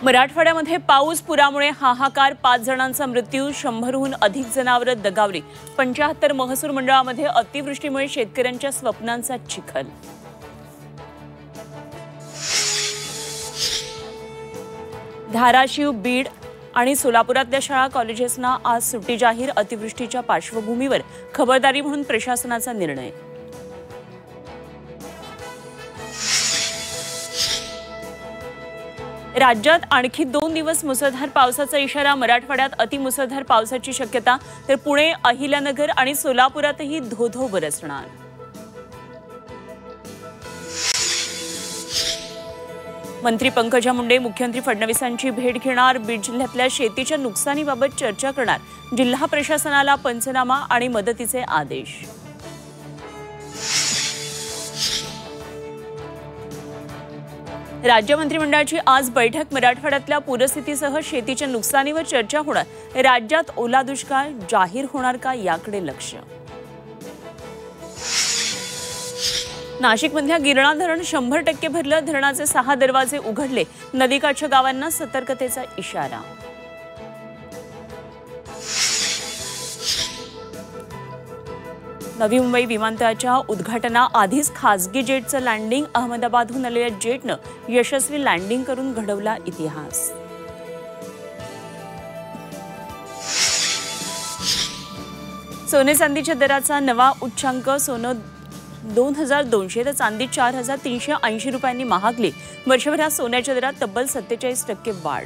मराठवाड्यामध्ये पाऊस पुरामुळे हाहाकार, 5 जणांचा मृत्यू, 100हून अधिक जनावरे दगावली। 75 महसूल मंडळामध्ये अतिवृष्टीमुळे शेतकऱ्यांच्या स्वप्नांचा चिखल। धाराशिव, बीड आणि सोलापुरातल्या शाळा कॉलेजेसना आज सुट्टी जाहीर। अतिवृष्टीच्या पार्श्वभूमीवर खबरदारी म्हणून प्रशासनाचा निर्णय। राज्यात आणखी 2 दिवस मुसळधार पावसाचा इशारा। मराठवाड्यात अतिमुसळधार पावसाची शक्यता, तर पुणे, अहिल्यानगर आणि सोलापुरातही धो-धो बरसणार। मंत्री पंकजा मुंडे मुख्यमंत्री फडणवीसांची भेट घेणार। बीड जिल्ह्यातल्या शेतीच्या नुकसानीबाबत चर्चा करणार। जिल्हा प्रशासनाला पंचनामा आणि मदतीचे आदेश। राज्य मंत्रिमंडळाची आज बैठक। मराठवाड्यातल्या पूरस्थितीसह शेतीच्या नुकसानीवर चर्चा होणार। राज्यात ओला दुष्काळ जाहीर होणार का याकडे लक्ष। नाशिकमधल्या गिरणा धरण 100% भरलं। धरणाचे 6 दरवाजे उघडले। नदीकाठच्या गावांना सतर्कतेचा इशारा। नवी मुंबई विमानतळाच्या उद्घाटनाआधीच खासगी जेटचं लँडिंग। अहमदाबादहून आलेल्या जेटनं यशस्वी लँडिंग करून घडवला इतिहास। सोने चांदीच्या दराचा नवा उच्चांक। सोनं 2200 तर चांदी 4380 रुपयांनी महागली। वर्षभरात सोन्याच्या दरात तब्बल 47% वाढ।